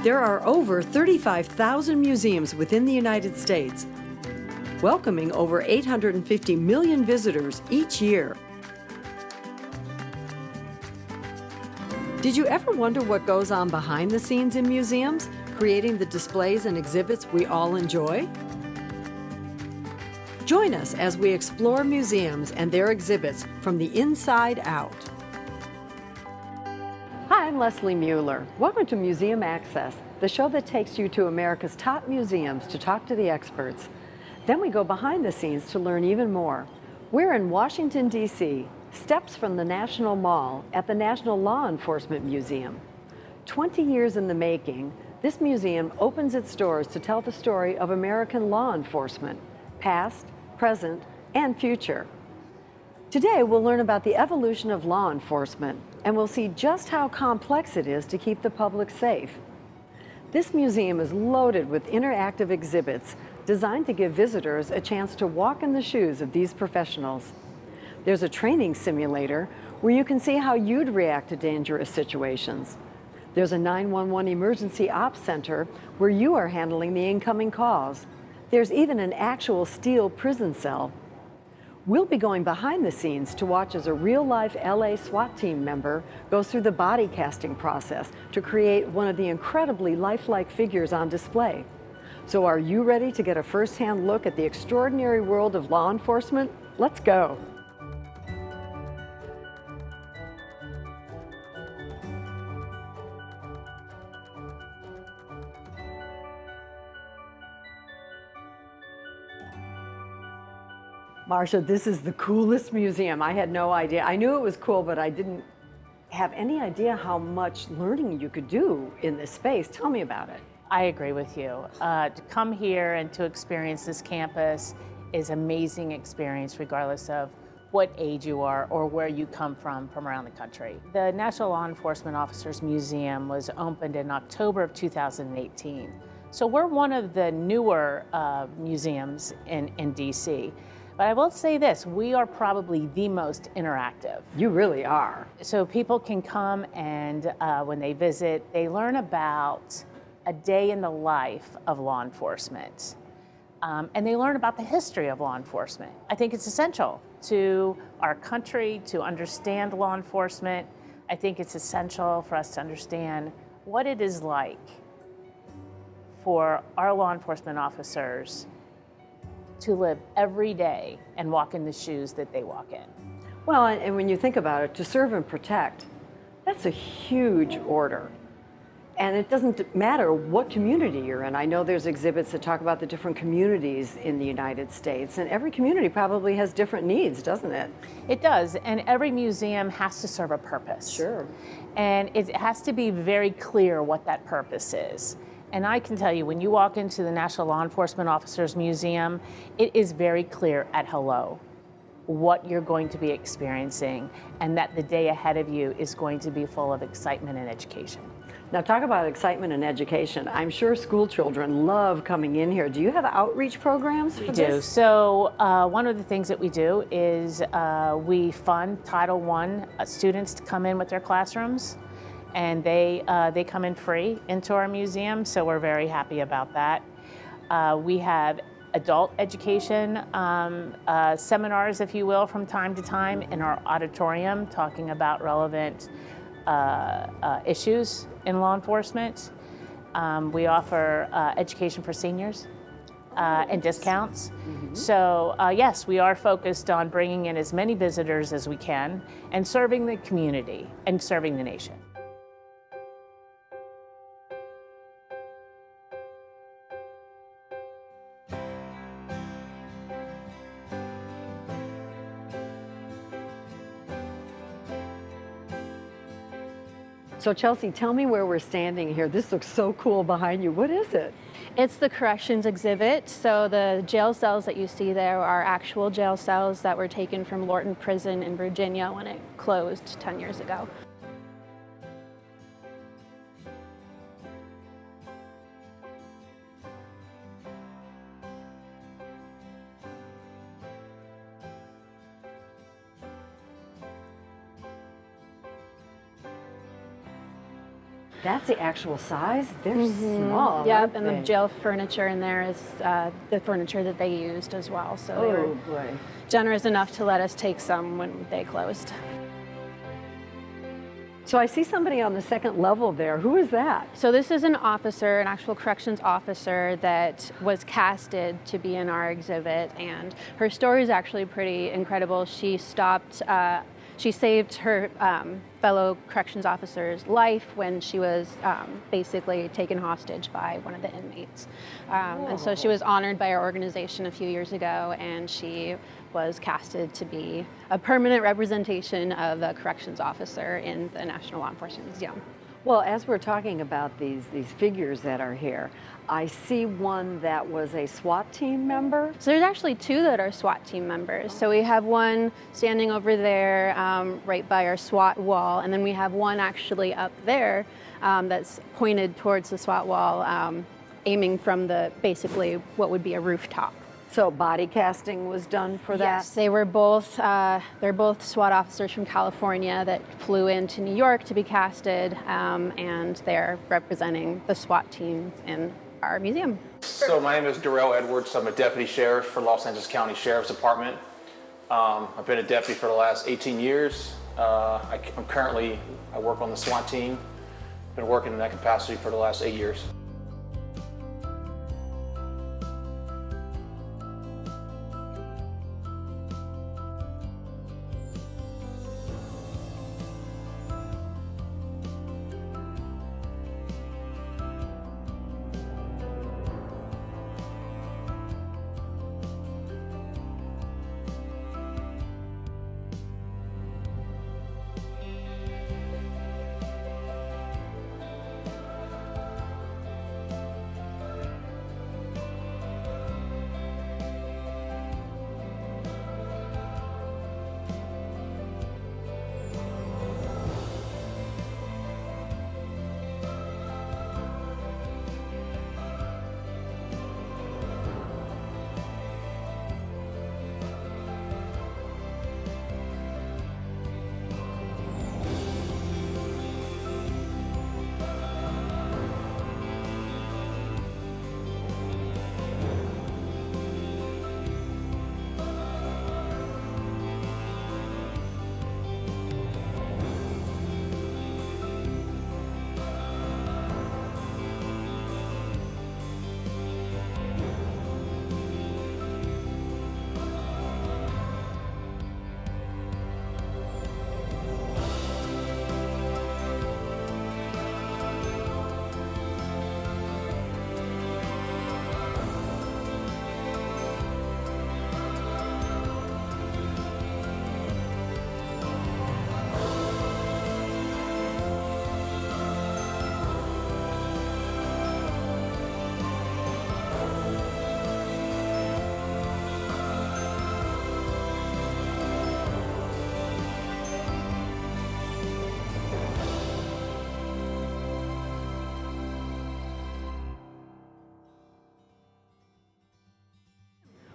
There are over 35,000 museums within the United States, welcoming over 850 million visitors each year. Did you ever wonder what goes on behind the scenes in museums, creating the displays and exhibits we all enjoy? Join us as we explore museums and their exhibits from the inside out. Hi, I'm Leslie Mueller. Welcome to Museum Access, the show that takes you to America's top museums to talk to the experts. Then we go behind the scenes to learn even more. We're in Washington, D.C., steps from the National Mall at the National Law Enforcement Museum. 20 years in the making, this museum opens its doors to tell the story of American law enforcement, past, present, and future. Today, we'll learn about the evolution of law enforcement, and we'll see just how complex it is to keep the public safe. This museum is loaded with interactive exhibits designed to give visitors a chance to walk in the shoes of these professionals. There's a training simulator where you can see how you'd react to dangerous situations. There's a 911 emergency ops center where you are handling the incoming calls. There's even an actual steel prison cell. We'll be going behind the scenes to watch as a real-life LA SWAT team member goes through the body casting process to create one of the incredibly lifelike figures on display. So are you ready to get a first-hand look at the extraordinary world of law enforcement? Let's go. Marsha, this is the coolest museum. I had no idea. I knew it was cool, but I didn't have any idea how much learning you could do in this space. Tell me about it. I agree with you. To come here and to experience this campus is an amazing experience regardless of what age you are or where you come from around the country. The National Law Enforcement Officers Museum was opened in October of 2018. So we're one of the newer museums in DC. But I will say this, we are probably the most interactive. You really are. So people can come and when they visit, they learn about a day in the life of law enforcement. And they learn about the history of law enforcement. I think it's essential to our country to understand law enforcement. I think it's essential for us to understand what it is like for our law enforcement officers to live every day and walk in the shoes that they walk in. Well, and when you think about it, to serve and protect, that's a huge order. And it doesn't matter what community you're in. I know there's exhibits that talk about the different communities in the United States, and every community probably has different needs, doesn't it? It does, and every museum has to serve a purpose. Sure. And it has to be very clear what that purpose is. And I can tell you, when you walk into the National Law Enforcement Officers Museum, it is very clear at hello what you're going to be experiencing and that the day ahead of you is going to be full of excitement and education. Now talk about excitement and education. I'm sure school children love coming in here. Do you have outreach programs for this? We do. So one of the things that we do is we fund Title I students to come in with their classrooms. And they come in free into our museum, so we're very happy about that. We have adult education seminars, if you will, from time to time in our auditorium, talking about relevant issues in law enforcement. We offer education for seniors and discounts. Mm-hmm. So yes, we are focused on bringing in as many visitors as we can and serving the community and serving the nation. So Chelsea, tell me where we're standing here. This looks so cool behind you. What is it? It's the corrections exhibit. So the jail cells that you see there are actual jail cells that were taken from Lorton Prison in Virginia when it closed 10 years ago. That's the actual size? They're small. Yep, aren't and they? the jail furniture in there is the furniture that they used as well. So they were Boy. generous enough to let us take some when they closed. So I see somebody on the second level there. Who is that? So this is an officer, an actual corrections officer that was casted to be in our exhibit, and her story is actually pretty incredible. She saved her fellow corrections officer's life when she was basically taken hostage by one of the inmates. And so she was honored by our organization a few years ago, and she was casted to be a permanent representation of a corrections officer in the National Law Enforcement Museum. Well, as we're talking about these figures that are here, I see one that was a SWAT team member. So there's actually two that are SWAT team members. So we have one standing over there right by our SWAT wall, and then we have one actually up there that's pointed towards the SWAT wall, aiming from basically what would be a rooftop. So body casting was done for that? Yes, they were both, they're both SWAT officers from California that flew into New York to be casted, and they're representing the SWAT team in our museum. So my name is Darrell Edwards. I'm a deputy sheriff for Los Angeles County Sheriff's Department. I've been a deputy for the last 18 years. I work on the SWAT team. Been working in that capacity for the last 8 years.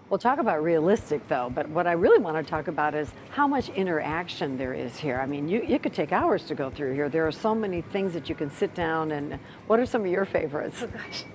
We'll talk about realistic though, but what I really want to talk about is how much interaction there is here. I mean, you could take hours to go through here. There are so many things that you can sit down and what are some of your favorites? Oh gosh.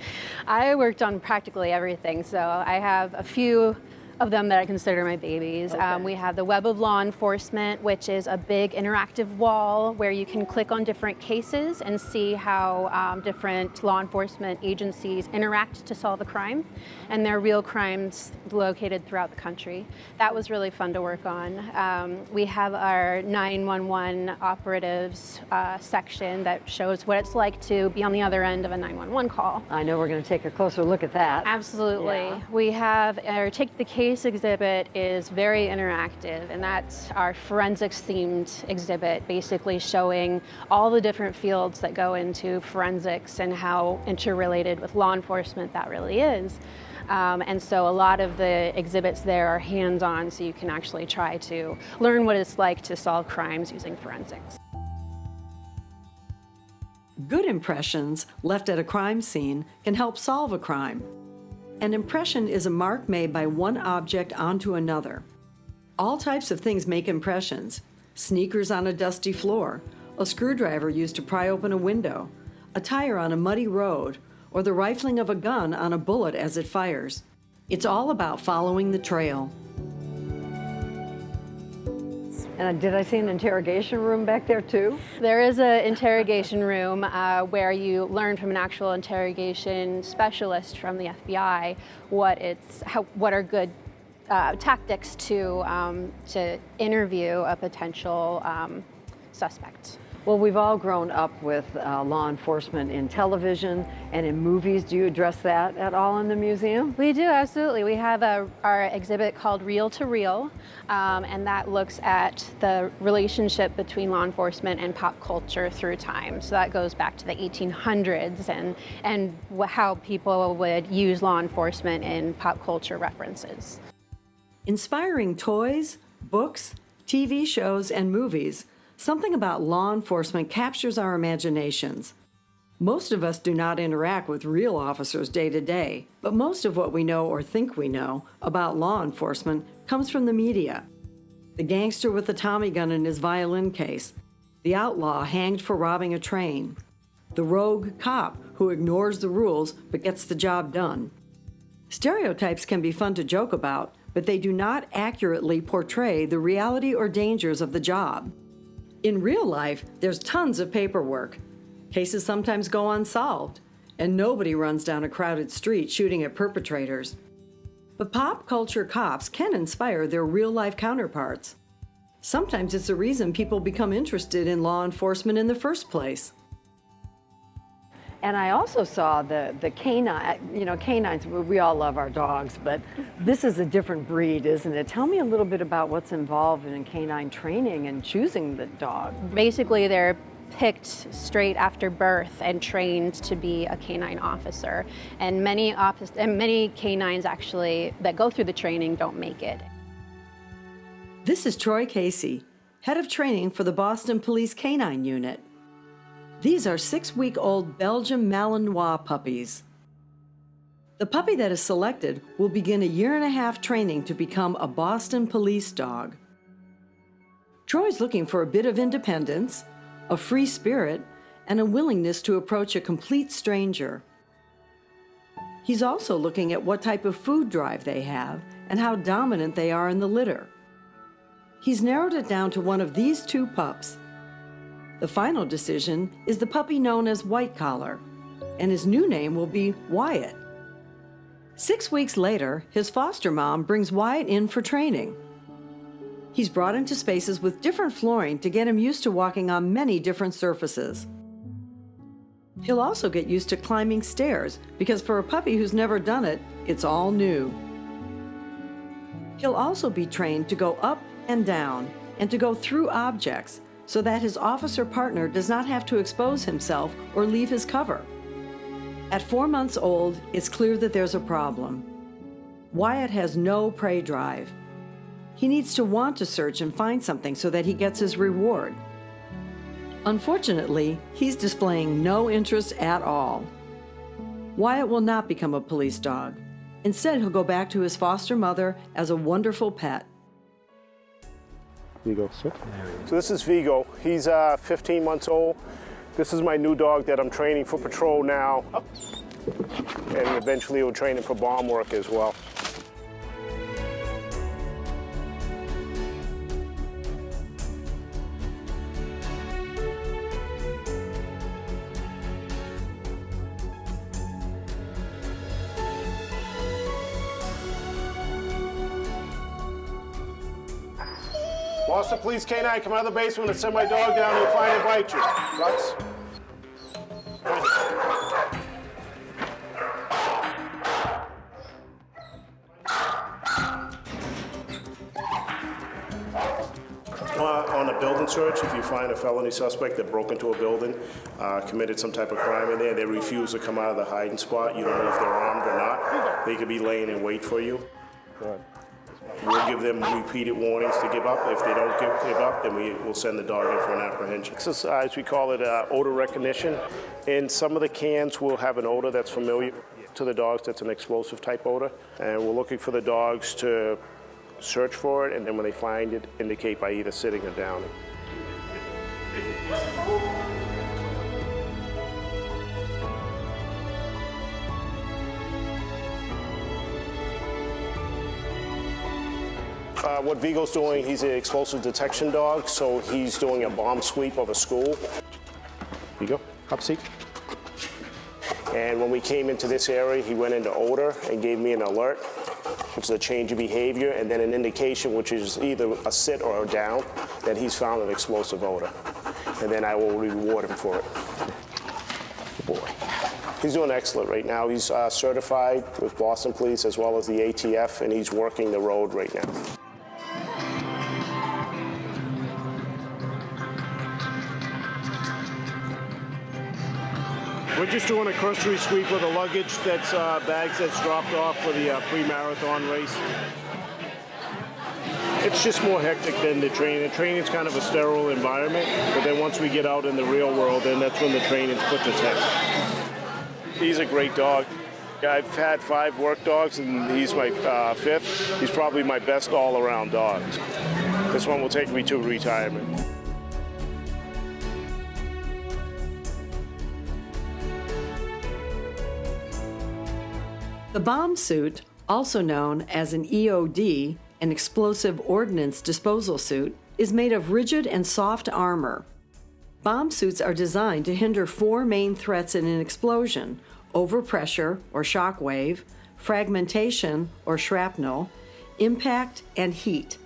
I worked on practically everything, so I have a few of them that I consider my babies. Okay. We have the Web of Law Enforcement, which is a big interactive wall where you can click on different cases and see how different law enforcement agencies interact to solve a crime. And they're real crimes located throughout the country. That was really fun to work on. We have our 911 operatives section that shows what it's like to be on the other end of a 911 call. I know we're going to take a closer look at that. Absolutely. Yeah. We have our Take the Case exhibit is very interactive, and that's our forensics themed exhibit, basically showing all the different fields that go into forensics and how interrelated with law enforcement that really is. And so a lot of the exhibits there are hands-on, so you can actually try to learn what it's like to solve crimes using forensics. Good impressions left at a crime scene can help solve a crime. An impression is a mark made by one object onto another. All types of things make impressions. Sneakers on a dusty floor, a screwdriver used to pry open a window, a tire on a muddy road, or the rifling of a gun on a bullet as it fires. It's all about following the trail. And did I see an interrogation room back there too? There is an interrogation room where you learn from an actual interrogation specialist from the FBI what are good tactics to interview a potential suspect. Well, we've all grown up with law enforcement in television and in movies. Do you address that at all in the museum? We do, absolutely. We have our exhibit called Reel to Reel, and that looks at the relationship between law enforcement and pop culture through time. So that goes back to the 1800s and how people would use law enforcement in pop culture references. Inspiring toys, books, TV shows, and movies. Something about law enforcement captures our imaginations. Most of us do not interact with real officers day to day, but most of what we know or think we know about law enforcement comes from the media. The gangster with the Tommy gun in his violin case, the outlaw hanged for robbing a train, the rogue cop who ignores the rules but gets the job done. Stereotypes can be fun to joke about, but they do not accurately portray the reality or dangers of the job. In real life, there's tons of paperwork. Cases sometimes go unsolved, and nobody runs down a crowded street shooting at perpetrators. But pop culture cops can inspire their real-life counterparts. Sometimes it's the reason people become interested in law enforcement in the first place. And I also saw the canine, canines, we all love our dogs, but this is a different breed, isn't it? Tell me a little bit about what's involved in canine training and choosing the dog. Basically, they're picked straight after birth and trained to be a canine officer. And many canines actually that go through the training don't make it. This is Troy Casey, head of training for the Boston Police Canine Unit. These are 6-week-old Belgian Malinois puppies. The puppy that is selected will begin a 1.5-year training to become a Boston police dog. Troy's looking for a bit of independence, a free spirit, and a willingness to approach a complete stranger. He's also looking at what type of food drive they have and how dominant they are in the litter. He's narrowed it down to one of these 2 pups. The final decision is the puppy known as White Collar, and his new name will be Wyatt. 6 weeks later, his foster mom brings Wyatt in for training. He's brought into spaces with different flooring to get him used to walking on many different surfaces. He'll also get used to climbing stairs, because for a puppy who's never done it, it's all new. He'll also be trained to go up and down, and to go through objects, so that his officer partner does not have to expose himself or leave his cover. At 4 months old, it's clear that there's a problem. Wyatt has no prey drive. He needs to want to search and find something so that he gets his reward. Unfortunately, he's displaying no interest at all. Wyatt will not become a police dog. Instead, he'll go back to his foster mother as a wonderful pet. Vigo, sit. So this is Vigo. He's 15 months old. This is my new dog that I'm training for patrol now. And eventually we'll train him for bomb work as well. Boston Police K-9, come out of the basement and send my dog down. He'll find and bite you. Guts. On a building search, if you find a felony suspect that broke into a building, committed some type of crime in there, they refuse to come out of the hiding spot. You don't know if they're armed or not. They could be laying in wait for you. Good. We'll give them repeated warnings to give up. If they don't give up, then we'll send the dog in for an apprehension. Exercise, we call it odor recognition. And some of the cans will have an odor that's familiar to the dogs. That's an explosive type odor. And we're looking for the dogs to search for it, and then when they find it, indicate by either sitting or down. What Vigo's doing, he's an explosive detection dog, so he's doing a bomb sweep of a school. Vigo, hop seat. And when we came into this area, he went into odor and gave me an alert, which is a change of behavior, and then an indication, which is either a sit or a down, that he's found an explosive odor. And then I will reward him for it. Good boy. He's doing excellent right now. He's certified with Boston Police as well as the ATF, and he's working the road right now. We're just doing a cursory sweep of the luggage that's bags that's dropped off for the pre-marathon race. It's just more hectic than the training. The training's kind of a sterile environment, but then once we get out in the real world, then that's when the training's put to test. He's a great dog. I've had 5 work dogs, and he's my 5th. He's probably my best all-around dog. This one will take me to retirement. The bomb suit, also known as an EOD, an explosive ordnance disposal suit, is made of rigid and soft armor. Bomb suits are designed to hinder 4 main threats in an explosion: overpressure or shock wave, fragmentation or shrapnel, impact, and heat.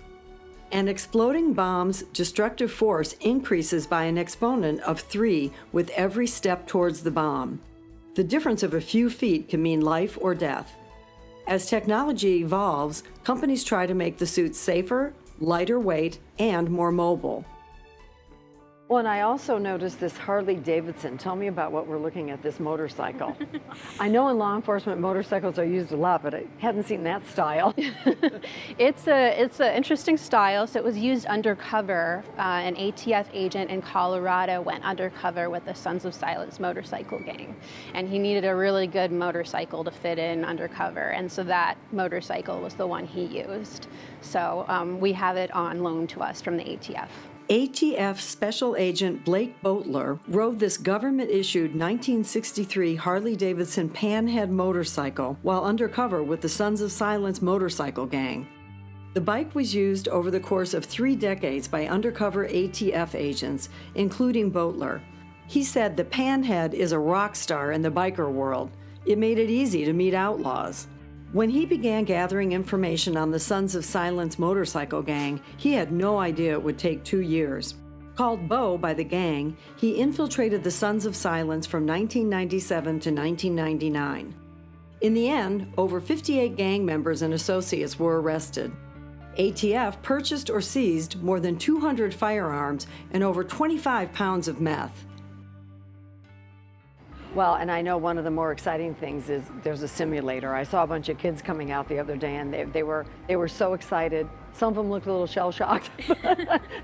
An exploding bomb's destructive force increases by an exponent of 3 with every step towards the bomb. The difference of a few feet can mean life or death. As technology evolves, companies try to make the suits safer, lighter weight, and more mobile. Well, and I also noticed this Harley Davidson. Tell me about what we're looking at, this motorcycle. I know in law enforcement motorcycles are used a lot, but I hadn't seen that style. It's an interesting style. So it was used undercover. An ATF agent in Colorado went undercover with the Sons of Silence motorcycle gang, and he needed a really good motorcycle to fit in undercover, and so that motorcycle was the one he used. So we have it on loan to us from the ATF. ATF Special Agent Blake Boatler rode this government-issued 1963 Harley-Davidson Panhead motorcycle while undercover with the Sons of Silence motorcycle gang. The bike was used over the course of 3 decades by undercover ATF agents, including Boatler. He said the Panhead is a rock star in the biker world. It made it easy to meet outlaws. When he began gathering information on the Sons of Silence motorcycle gang, he had no idea it would take 2 years. Called Bo by the gang, he infiltrated the Sons of Silence from 1997 to 1999. In the end, over 58 gang members and associates were arrested. ATF purchased or seized more than 200 firearms and over 25 pounds of meth. Well, and I know one of the more exciting things is there's a simulator. I saw a bunch of kids coming out the other day, and they were so excited. Some of them looked a little shell-shocked.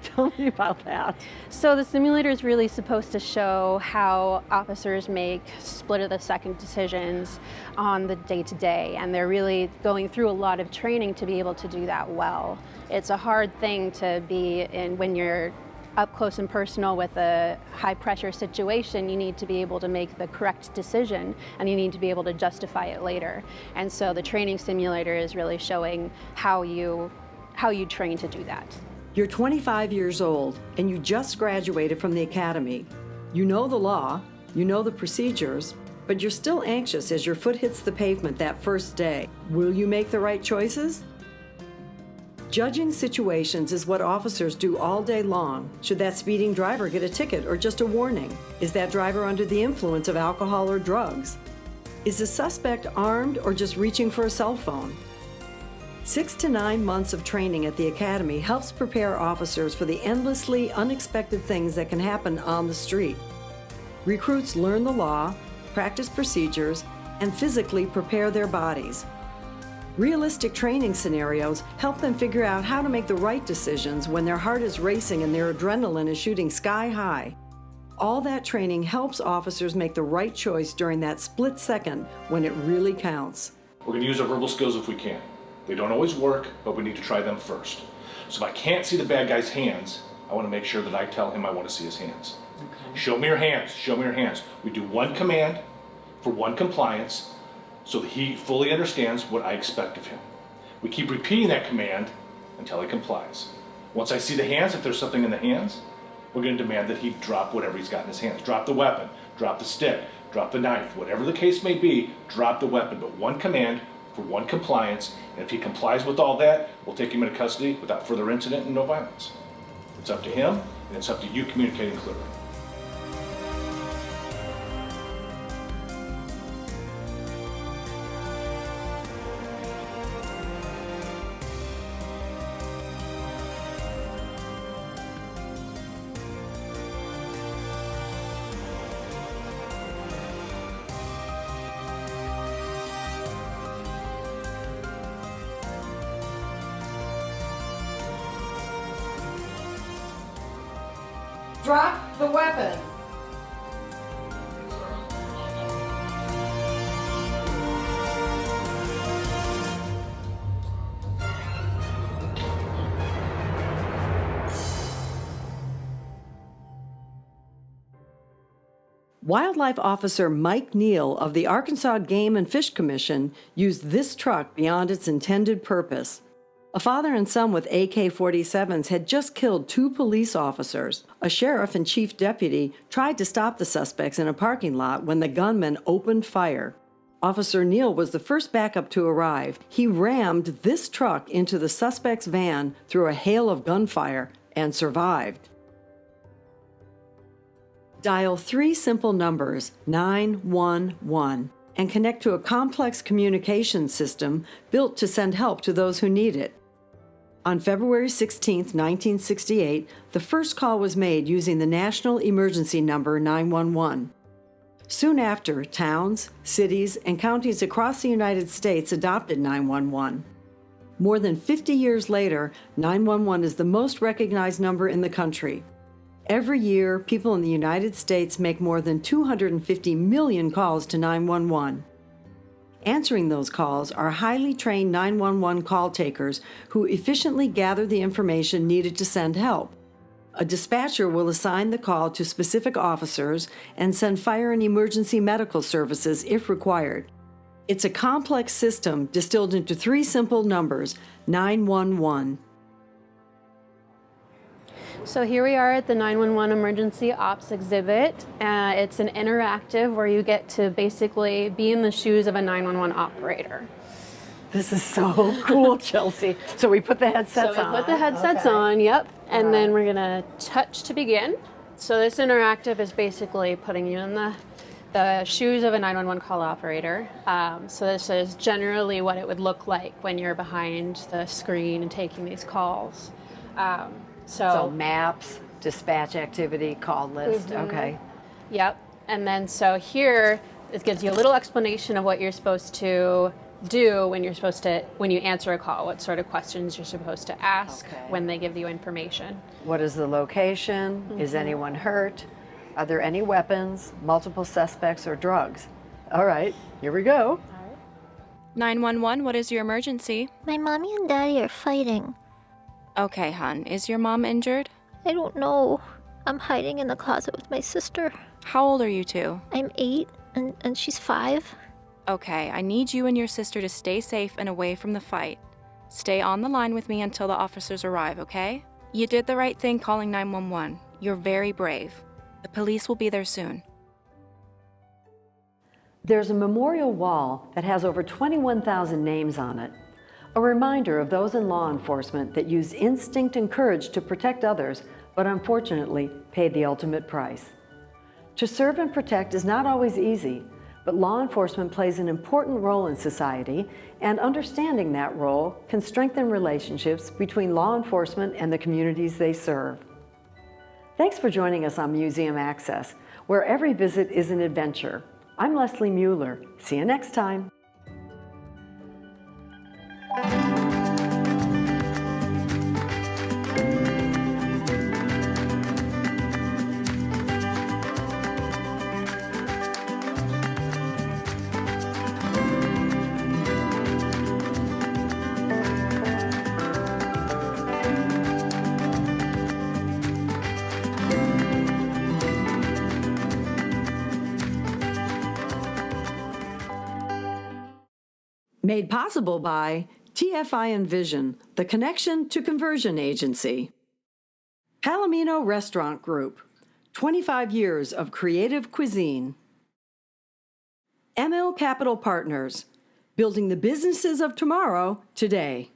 Tell me about that. So the simulator is really supposed to show how officers make split-of-the-second decisions on the day-to-day, and they're really going through a lot of training to be able to do that well. It's a hard thing to be in when you're up close and personal with a high pressure situation. You need to be able to make the correct decision, and you need to be able to justify it later. And so the training simulator is really showing how you train to do that. You're 25 years old and you just graduated from the academy. You know the law, you know the procedures, but you're still anxious as your foot hits the pavement that first day. Will you make the right choices? Judging situations is what officers do all day long. Should that speeding driver get a ticket or just a warning? Is that driver under the influence of alcohol or drugs? Is the suspect armed or just reaching for a cell phone? 6 to 9 months of training at the academy helps prepare officers for the endlessly unexpected things that can happen on the street. Recruits learn the law, practice procedures, and physically prepare their bodies. Realistic training scenarios help them figure out how to make the right decisions when their heart is racing and their adrenaline is shooting sky high. All that training helps officers make the right choice during that split second when it really counts. We're going to use our verbal skills if we can. They don't always work, but we need to try them first. So if I can't see the bad guy's hands, I want to make sure that I tell him I want to see his hands. Okay. Show me your hands, show me your hands. We do one command for one compliance, so that he fully understands what I expect of him. We keep repeating that command until he complies. Once I see the hands, if there's something in the hands, we're going to demand that he drop whatever he's got in his hands. Drop the weapon, drop the stick, drop the knife, whatever the case may be, drop the weapon. But one command for one compliance, and if he complies with all that, we'll take him into custody without further incident and no violence. It's up to him, and it's up to you communicating clearly. Drop the weapon. Wildlife Officer Mike Neal of the Arkansas Game and Fish Commission used this truck beyond its intended purpose. A father and son with AK-47s had just killed 2 police officers. A sheriff and chief deputy tried to stop the suspects in a parking lot when the gunman opened fire. Officer Neal was the first backup to arrive. He rammed this truck into the suspect's van through a hail of gunfire and survived. Dial 3 simple numbers, 911, and connect to a complex communication system built to send help to those who need it. On February 16, 1968, the first call was made using the national emergency number 911. Soon after, towns, cities, and counties across the United States adopted 911. More than 50 years later, 911 is the most recognized number in the country. Every year, people in the United States make more than 250 million calls to 911. Answering those calls are highly trained 911 call takers who efficiently gather the information needed to send help. A dispatcher will assign the call to specific officers and send fire and emergency medical services if required. It's a complex system distilled into 3 simple numbers, 911. So here we are at the 911 Emergency Ops exhibit. It's an interactive where you get to basically be in the shoes of a 911 operator. This is so cool, Chelsea. So we put the headsets on. So we put the headsets on, yep, and then we're gonna touch to begin. So this interactive is basically putting you in the shoes of a 911 call operator. So this is generally what it would look like when you're behind the screen and taking these calls. So maps, dispatch activity, call list, okay. Yep, and then so here, it gives you a little explanation of what you're supposed to do when you answer a call, what sort of questions you're supposed to ask when they give you information. What is the location? Is anyone hurt? Are there any weapons, multiple suspects, or drugs? All right, here we go. 911, what is your emergency? My mommy and daddy are fighting. Okay, hon. Is your mom injured? I don't know. I'm hiding in the closet with my sister. How old are you two? I'm 8 and she's 5. Okay, I need you and your sister to stay safe and away from the fight. Stay on the line with me until the officers arrive, okay? You did the right thing calling 911. You're very brave. The police will be there soon. There's a memorial wall that has over 21,000 names on it. A reminder of those in law enforcement that use instinct and courage to protect others, but unfortunately paid the ultimate price. To serve and protect is not always easy, but law enforcement plays an important role in society, and understanding that role can strengthen relationships between law enforcement and the communities they serve. Thanks for joining us on Museum Access, where every visit is an adventure. I'm Leslie Mueller. See you next time. Made possible by TFI Envision, the connection to conversion agency. Palomino Restaurant Group, 25 years of creative cuisine. ML Capital Partners, building the businesses of tomorrow today.